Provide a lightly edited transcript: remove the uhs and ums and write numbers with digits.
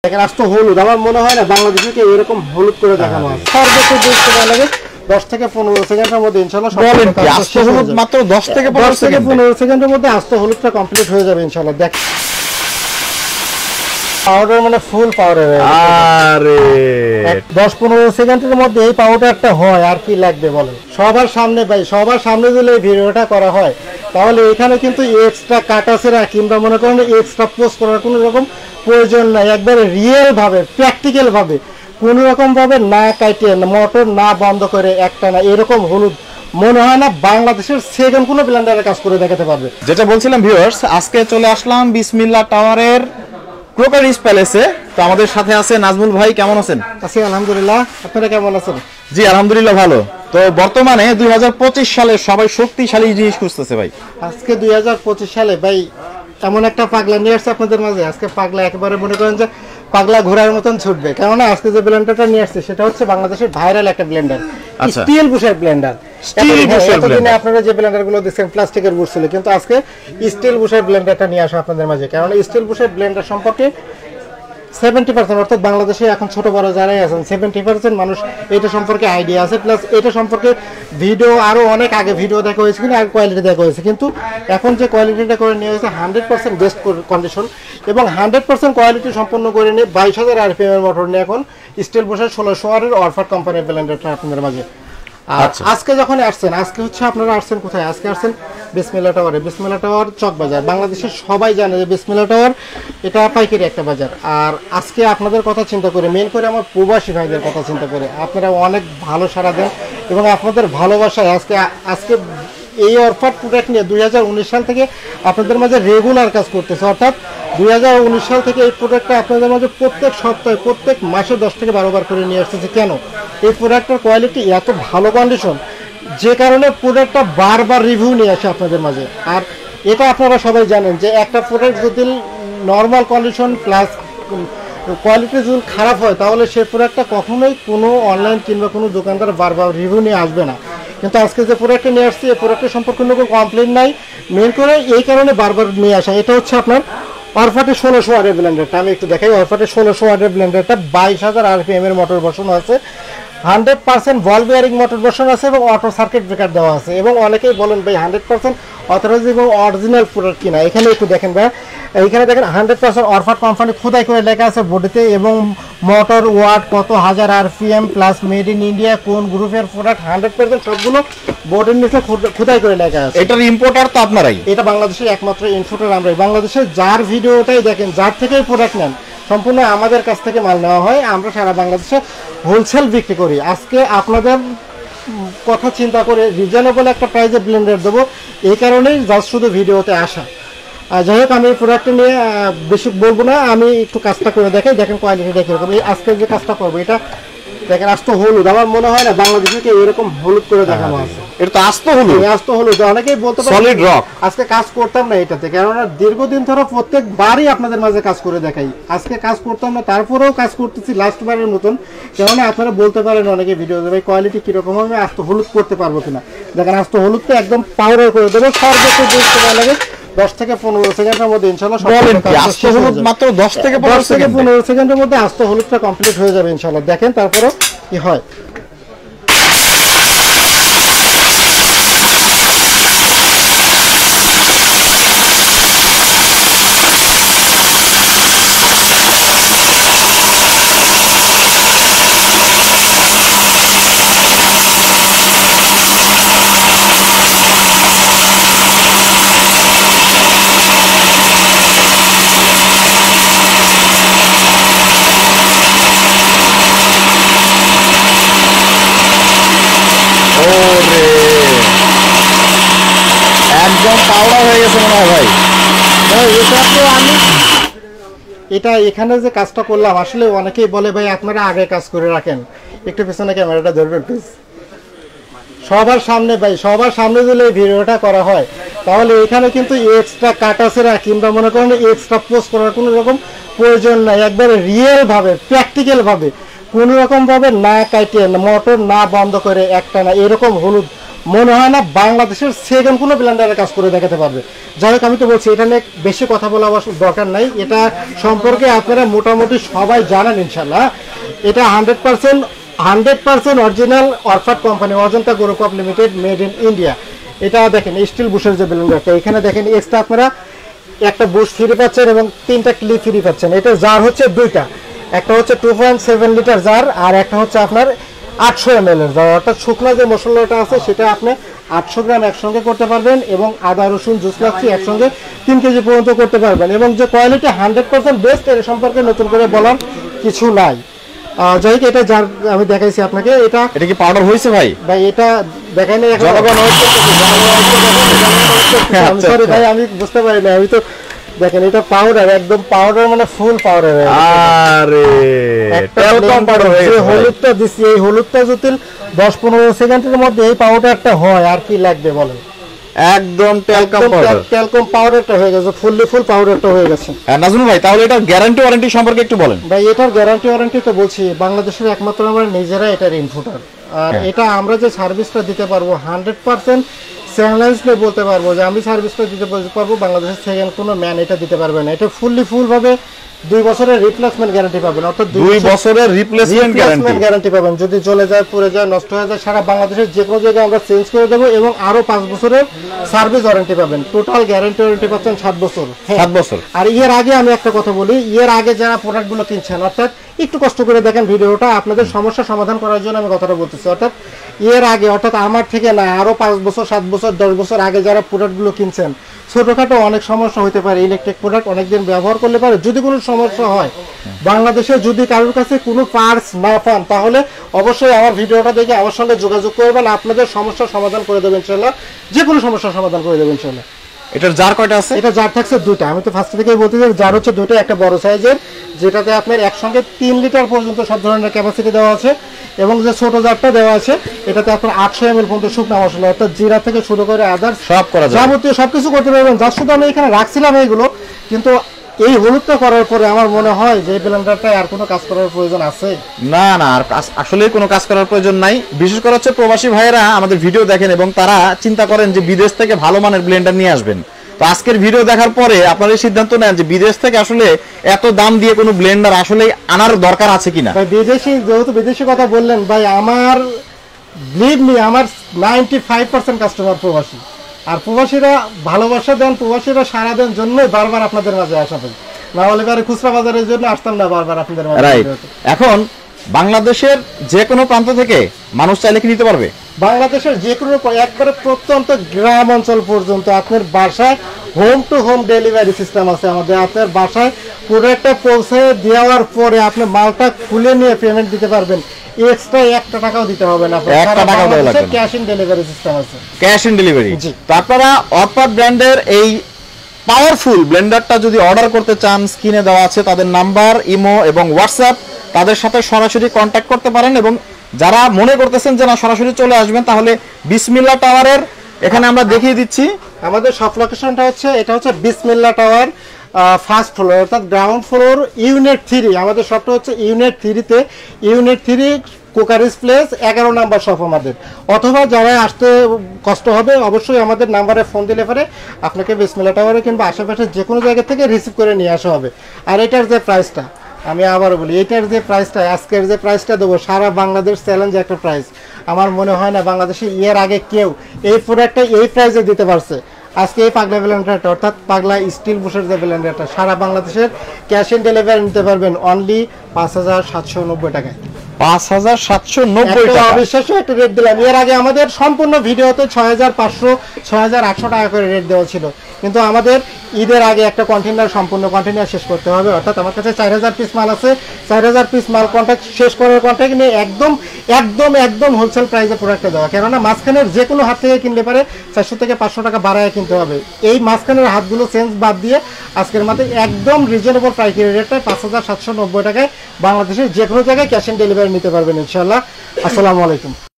দেখেন আস্ত হলুদ, আমার মনে হয় না বাংলাদেশে এরকম হলুদ করে দেখানো হয়। সর্বোচ্চ দেখতে লাগে 10 থেকে 15 সেকেন্ডের মধ্যে ইনশাআল্লাহ আস্ত হলুদ মাত্র 10 থেকে 15 সেকেন্ডের মধ্যে আস্ত হলুদটা কমপ্লিট হয়ে যাবে ইনশাআল্লাহ। দেখ পাউডার মানে ফুল পাউডার। আরে 10-15 সেকেন্ডের মধ্যে এই পাউডারটা হয়, আর কি লাগবে বলেন? সবার সামনে ভাই, সবার সামনে যদি এই ভিডিওটা করা হয় তাহলে এখানে কিন্তু এক্সট্রা কাটাছেরা কিংবা মনে করেন এক্সট্রা পোস্ট করার কোনো রকম প্রয়োজন নাই। একবারে রিয়েল ভাবে, প্র্যাকটিক্যাল ভাবে, কোন রকম ভাবে না কাটিয়ে, মোটর না বন্ধ করে একটা না এরকম হলুদ মনে হয় না বাংলাদেশের সেকেন্ড কোনো ব্লেন্ডারের কাজ করে দেখাতে পারবে। যেটা বলছিলাম ভিউয়ার্স, আজকে চলে আসলাম বিসমিল্লাহ টাওয়ারের ক্রোকারিজ প্যালেসে। তো আমাদের সাথে আছে নাজমুল ভাই, কেমন আছেন? আছি আলহামদুলিল্লাহ, আপনারা কেমন আছেন? জি আলহামদুলিল্লাহ ভালো। তো বর্তমানে 2025 সালে সবাই শক্তিশালী জিনিস খুঁজতেছে ভাই। আজকে 2025 সালে ভাই এমন একটা পাগলা নিয়ে আসছে আপনাদের মাঝে। আজকে পাগলা একেবারে মনে করেন যে পাগলা ঘোড়ার মতন ছুটবে, কেননা আজকে যে ব্লেন্ডারটা নিয়ে আসছে সেটা হচ্ছে বাংলাদেশের ভাইরাল একটা ব্লেন্ডার, স্টিল বুশের ব্লেন্ডার। এতদিনে আপনারা যে ব্লেন্ডার গুলো দেখছেন প্লাস্টিকের বুশ ছিল, কিন্তু আজকে স্টিল বুশের ব্লেন্ডারটা নিয়ে আসা আপনাদের মাঝে। কারণ স্টিল বুশের ব্লেন্ডার সম্পর্কে 70% অর্থাৎ বাংলাদেশে এখন ছোট বড় যারাই আছেন 70% মানুষ এটা সম্পর্কে আইডিয়া আছে, প্লাস এটা সম্পর্কে ভিডিও আরো অনেক আগে ভিডিও দেখা হয়েছে, কিন্তু আর কোয়ালিটি দেখা হয়েছে। কিন্তু এখন যে কোয়ালিটিটা করে নিয়ে হয়েছে 100% বেস্ট কন্ডিশন এবং 100% কোয়ালিটি সম্পন্ন করে নিয়ে 22,000 RPM এর মোটর নিয়ে এখন স্টিল বুশের 1600 ওয়াটের অরফাট কোম্পানির ব্লেন্ডারটা আপনাদের মাঝে। আজকে যখন আসছেন, আজকে হচ্ছে আপনারা আসছেন কোথায়? আজকে আসছেন বিসমিল্লাহ টাওয়ারে। বিসমিল্লাহ টাওয়ার চক বাজার, বাংলাদেশের সবাই জানে যে বিসমিল্লাহ টাওয়ার এটা পাইকারি একটা বাজার। আর আজকে আপনাদের কথা চিন্তা করে, মেন করে আমার প্রবাসী ভাইদের কথা চিন্তা করে আপনারা অনেক ভালো সাড়া দেন এবং আপনাদের ভালোবাসায় আজকে এই অরফাট প্রোডাক্ট নিয়ে 2019 সাল থেকে আপনাদের মাঝে রেগুলার কাজ করতেছে। অর্থাৎ 2019 সাল থেকে এই প্রোডাক্টটা আপনাদের মাঝে প্রত্যেক সপ্তাহে প্রত্যেক মাসে 10 থেকে 12 বার করে নিয়ে আসতেছে। কেন? এই প্রোডাক্টের কোয়ালিটি এত ভালো কন্ডিশন, যে কারণে প্রোডাক্টটা বারবার রিভিউ নিয়ে আসে আপনাদের মাঝে। আর এটা আপনারা সবাই জানেন যে একটা প্রোডাক্ট যদি নর্মাল কন্ডিশন প্লাস কোয়ালিটি যদি খারাপ হয় তাহলে সেই প্রোডাক্টটা কখনোই কোনো অনলাইন কিংবা কোনো দোকানদার বারবার রিভিউ নিয়ে আসবে না। কিন্তু আজকে যে প্রোডাক্টটা নিয়ে আসছি এই প্রোডাক্টের সম্পর্কে কোনো কমপ্লেন নাই, মেন করে এই কারণে বারবার নিয়ে আসা। এটা হচ্ছে আপনার অরফাটের 1600 ওয়াটের ব্লেন্ডারটা। আমি একটু দেখাই, অরফাটের 1600 ওয়াটের ব্লেন্ডারটা 22,000 RPM এর মোটর বসানো আছে, 100% বল বেয়ারিং মোটর বসানো আছে এবং অটো সার্কিট ব্রেকার দেওয়া আছে। এবং অনেকেই বলেন ভাই 100% অথরাইজ এবং অরিজিনাল প্রোডাক্ট কিনা। এখানে একটু দেখেন ভাই, এইখানে দেখেন 100% অরফাট কোম্পানি খোদাই করে লেখা আছে বডিতে, এবং মোটর ওয়াট কত হাজার RPM plus made in India কোন গ্রুপের প্রোডাক্ট 100% সবগুলো বোর্ডের নিচে খোদাই করে লেখা আছে। এটার ইম্পোর্টার তো আপনারাই? এটা বাংলাদেশের একমাত্র ইম্পোর্টার আমরাই। বাংলাদেশের যার ভিডিওটাই দেখেন, যার থেকেই প্রোডাক্ট নেন, সম্পূর্ণ আমাদের কাছ থেকে মাল নেওয়া হয়। আমরা সারা বাংলাদেশে হোলসেল বিক্রি করি। আজকে আপনাদের কথা চিন্তা করে রিজনেবল একটা প্রাইসে ব্লেন্ডার দেবো, এই কারণেই জাস্ট শুধু ভিডিওতে আসা। যাই হোক, আমি প্রোডাক্টটা নিয়ে বেশি বলবো না, আমি একটু কাজটা করে দেখাই। দেখেন কোয়ালিটিটা কীরকম। এই আজকে যে কাজটা করবো এটা দেখেন আস্ত হলুদ, আমার মনে হয় না বাংলাদেশে এরকম হলুদ করে দেখানো আছে। এটা তো আস্ত হলুদ, আস্ত হলুদ। অনেকেই বলতে পারে সলিড রক। আজকে কাজ করতাম না এটাতে, কেননা দীর্ঘদিন ধরে প্রত্যেকবারই আপনাদের মাঝে কাজ করে দেখাই। আজকে কাজ করতাম না, তারপরেও কাজ করতেছি লাস্ট বারের মতন। কেননা আপনারা বলতে পারেন অনেকে ভিডিও দেবে কোয়ালিটি কিরকম হবে, আস্ত হলুদ করতে পারবো কিনা। দেখেন আস্ত হলুদটা একদম পাউডার করে দেবো। সর্বোচ্চ দেখতে ভালো লাগে 10 থেকে 15 সেকেন্ডের মধ্যে ইনশাআল্লাহ আস্ত হলুদ মাত্র 10 থেকে 15 সেকেন্ডের মধ্যে আস্ত হলুদটা কমপ্লিট হয়ে যাবে ইনশাআল্লাহ। দেখেন তারপরে কি হয়। একদম পাউডার হয়ে গেছে মনে হয় ভাই। এটা তো আমি এটা এখানে যে কাজটা করলাম, আসলে অনেকেই বলে ভাই আপনারা আগে কাজ করে রাখেন। একটু পিছনে ক্যামেরাটা ধরবেন প্লিজ। সবার সামনে ভাই, সবার সামনে যদি এই ভিডিওটা করা হয় তাহলে এখানে কিন্তু এক্সট্রা কাটাছেরা কিংবা মনে করেন এক্সট্রা পোস্ট করার কোনো রকম প্রয়োজন নাই। একবারে রিয়েল ভাবে, প্র্যাকটিক্যাল ভাবে, কোনো রকম ভাবে না কাটিয়ে, মোটর না বন্ধ করে একটা না এরকম হলুদ মনে হয় না বাংলাদেশের সেকেন্ড কোনো ব্লেন্ডারের কাজ করে দেখাতে পারবে। যাই হোক, আমি তো বলছি এটা নিয়ে বেশি কথা বলা দরকার নাই, এটা সম্পর্কে আপনারা মোটামুটি সবাই জানেন ইনশাল্লাহ। এটা 100% অরিজিনাল অরফাট company, Ajanta group of limited, made in India. এটা দেখেন স্টিল বুশের যে ব্লেন্ডারটা, এখানে দেখেন এক্সট্রা আপনারা একটা বুশ ফ্রি পাচ্ছেন এবং 3টা ক্লিপ ফ্রি পাচ্ছেন। এটা জার হচ্ছে 2টা, একটা হচ্ছে 2.7 লিটার জার আর একটা হচ্ছে আপনার 800 ml এর জার। অর্থাৎ শুকনা যে মশলাটা আছে সেটা আপনি 800 গ্রাম একসঙ্গে করতে পারবেন এবং আদা রসুন জুস লাচ্ছি একসঙ্গে 3 কেজি পর্যন্ত করতে পারবেন। এবং যে কোয়ালিটি 100% বেস্ট, এর সম্পর্কে নতুন করে বলার কিছু নাই। যাই হোক, এটা যার আমি দেখাইছি আপনাকে। এটা কি পাউডার হয়েছে ভাই? ভাই এটা দেখাইনি এখন, সরি ভাই আমি বুঝতে পারি না। আমি তো দেখেন এটা পাউডার, একদম পাউডার মানে ফুল পাউডার। আরে ট্যালকম পাউডার হয়ে গেছে। হলুদটা দিছি, এই হলুদটা যদি 10-15 সেকেন্ডের মধ্যে এই পাউডারটা হয় আর কি লাগবে বলেন। একদম ট্যালকম পাউডারটা হয়ে গেছে, ফুল পাউডারটা হয়ে গেছে। নাজমুল ভাই, তাহলে এটা গ্যারান্টি ওয়ারেন্টি সম্পর্কে একটু বলেন ভাই। এটার গ্যারান্টি ওয়ারেন্টি তো বলছি, বাংলাদেশের একমাত্র আমরা নিজেরা এটার ইনপুটার। আর এটা আমরা যে সার্ভিসটা দিতে পারবো 100% চ্যালেঞ্জ নিয়ে বলতে পারবো যে আমি সার্ভিসটা দিতে পারবো, বাংলাদেশের সেকেন্ড কোনো ম্যান এটা দিতে পারবে না। এটা ফুল ভাবে 2 বছরের রিপ্লেসমেন্ট গ্যারান্টি পাবেন। অর্থাৎ 2 বছরের রিপ্লেসমেন্ট গ্যারান্টি পাবেন। যদি চলে যায়, পুড়ে যায়, নষ্ট হয়ে যায়, সারা বাংলাদেশের যে কোনো জায়গায় আমরা চেঞ্জ করে দেবো এবং আরো 5 বছরের সার্ভিস ওয়ারেন্টি পাবেন। টোটাল গ্যারান্টি ওয়ারেন্টি পাচ্ছেন 7 বছর। 7 বছর। আর এর আগে আমি একটা কথা বলি, এর আগে যারা প্রোডাক্টগুলো কিনছেন, অর্থাৎ একটু কষ্ট করে দেখেন ভিডিওটা, আপনাদের সমস্যা সমাধান করার জন্য আমি কথাটা বলতেছি। অর্থাৎ এর আগে, অর্থাৎ আমার থেকে না, আরো 5 বছর 7 বছর 10 বছর আগে যারা প্রোডাক্টগুলো কিনছেন, ছোটখাটো অনেক সমস্যা হতে পারে, ইলেকট্রিক প্রোডাক্ট অনেকদিন ব্যবহার করলে পারে। যদি কোনো সমস্যা হয়, বাংলাদেশে যদি কারোর কাছে কোনো পার্টস না পান, তাহলে অবশ্যই আমার ভিডিওটা দেখে আমার সঙ্গে যোগাযোগ করবেন, আপনাদের সমস্যার সমাধান করে দেবেন ইনশাআল্লাহ। যে কোনো সমস্যার সমাধান করে দেবেন ইনশাআল্লাহ। এটার জার কয়টা আছে? এটা জার থাকছে 2টা। আমি তো ফার্স্ট থেকেই বলতেছি জার হচ্ছে 2টা, একটা বড় সাইজের যেটাতে আপনার একসঙ্গে 3 লিটার পর্যন্ত সব ধরনের ক্যাপাসিটি দেওয়া আছে, এবং যে ছোট জারটা দেওয়া আছে এটাতে আপনার 800 ml পর্যন্ত শুকনা মশলা, অর্থাৎ জিরা থেকে শুরু করে আদার সব করা যায়, যাবতীয় সবকিছু করতে পারবেন। যার শুধু আমি এখানে রাখছিলাম এইগুলো, কিন্তু এই হলুদটা করার পরে আমার মনে হয় যে ব্লেন্ডারটা আর কোনো কাজ করার প্রয়োজন আছে না। আর আসলে কোনো কাজ করার প্রয়োজন নাই। বিশেষ করে হচ্ছে প্রবাসী ভাইয়েরা আমাদের ভিডিও দেখেন এবং তারা চিন্তা করেন যে বিদেশ থেকে ভালো মানের ব্লেন্ডার নিয়ে আসবেন। তো আজকের ভিডিও দেখার পরে আপনারা সিদ্ধান্ত নেন যে বিদেশ থেকে আসলে এত দাম দিয়ে কোনো ব্লেন্ডার আসলে আনার দরকার আছে কিনা। ভাই যেহেতু বিদেশি কথা বললেন ভাই, আমার বিলিভ মি, আমার 95% কাস্টমার প্রবাসী। আর প্রবাসীরা ভালোবাসা দেন, প্রবাসীরা সারা দেন জন্যই বারবার আপনাদের মাঝে আসা হয়। না হলে পরে খুচরা বাজারের জন্য আসতাম না বারবার আপনাদের মাঝে। এখন বাংলাদেশের যে কোনো প্রান্ত থেকে মানুষ চাইলে কি নিতে পারবে? বাংলাদেশের যে কোনো একবারে প্রত্যন্ত গ্রাম অঞ্চল পর্যন্ত আপনার বাসায় home to home delivery system আছে আমাদের। আপনার বাসায় প্রোডাক্টটা পৌঁছে দেওয়ার পরে আপনি মালটা খুলে নিয়ে পেমেন্ট দিতে পারবেন, এক্সট্রা 1 টাকাও দিতে হবে না। ক্যাশ ইন ডেলিভারি সিস্টেম আছে, ক্যাশ ইন ডেলিভারি। তো আপনারা অরফাট ব্র্যান্ডের এই পাওয়ারফুল ব্লেন্ডারটা যদি অর্ডার করতে চান, স্ক্রিনে দেওয়া আছে তাদের নাম্বার, ইমো এবং হোয়াটসঅ্যাপ, তাদের সাথে সরাসরি কন্ট্যাক্ট করতে পারেন। এবং যারা মনে করতেছেন যে না সরাসরি চলে আসবেন, তাহলে বিসমিল্লাহ টাওয়ারের এখানে আমরা দেখিয়ে দিচ্ছি আমাদের সব লোকেশনটা হচ্ছে, এটা হচ্ছে বিসমিল্লাহ টাওয়ার ফার্স্ট ফ্লোর, অর্থাৎ গ্রাউন্ড ফ্লোর, ইউনিট 3। আমাদের শপটা হচ্ছে unit 3-তে, unit 3 কোকারিস place 11 number shop আমাদের। অথবা যারা আসতে কষ্ট হবে অবশ্যই আমাদের নাম্বারে ফোন দিলে পরে আপনাকে বিসমিল্লাহ টাওয়ারে কিংবা আশেপাশে যে কোনো জায়গা থেকে রিসিভ করে নিয়ে আসা হবে। আর এটার যে প্রাইসটা, আমি আবারও বলি, এটার যে প্রাইসটা, আজকের যে প্রাইসটা দেবো, সারা বাংলাদেশ চ্যালেঞ্জ একটা প্রাইস। আমার মনে হয় না বাংলাদেশে এর আগে কেউ এই প্রোডাক্টটা এই প্রাইসে দিতে পারছে। আজকে এই পাগলা ব্লেন্ডারটা, অর্থাৎ পাগলা স্টিল বুশের যে ব্লেন্ডারটা, সারা বাংলাদেশের ক্যাশ অন ডেলিভারি নিতে পারবেন অনলি 5790 টাকায়। 5790 টাকা, অবিশ্বাস্য একটা রেট দিলাম। এর আগে আমাদের সম্পূর্ণ ভিডিওতে 6500 6800 টাকা করে রেট দেওয়া ছিল, কিন্তু আমাদের ঈদের আগে একটা কন্টেনার, সম্পূর্ণ কন্টেনার শেষ করতে হবে। অর্থাৎ আমার কাছে 4000 পিস মাল আছে, 4000 পিস মাল কন্ট্যাক্ট শেষ করার কন্ট্যাক্ট নিয়ে একদম একদম একদম হোলসেল প্রাইসে প্রোডাক্টটা দেওয়া। কেননা মাঝখানের যে কোনো হাত থেকে কিনলে পারে 400 থেকে 500 টাকা বাড়ায় কিনতে হবে। এই মাঝখানের হাতগুলো চেঞ্জ বাদ দিয়ে আজকের মাত্র একদম রিজনেবল প্রাইসের রেটটায় 5790 টাকায় বাংলাদেশের যে কোনো জায়গায় ক্যাশ অন ডেলিভারি নিতে পারবেন ইনশাআল্লাহ। আসসালামু আলাইকুম।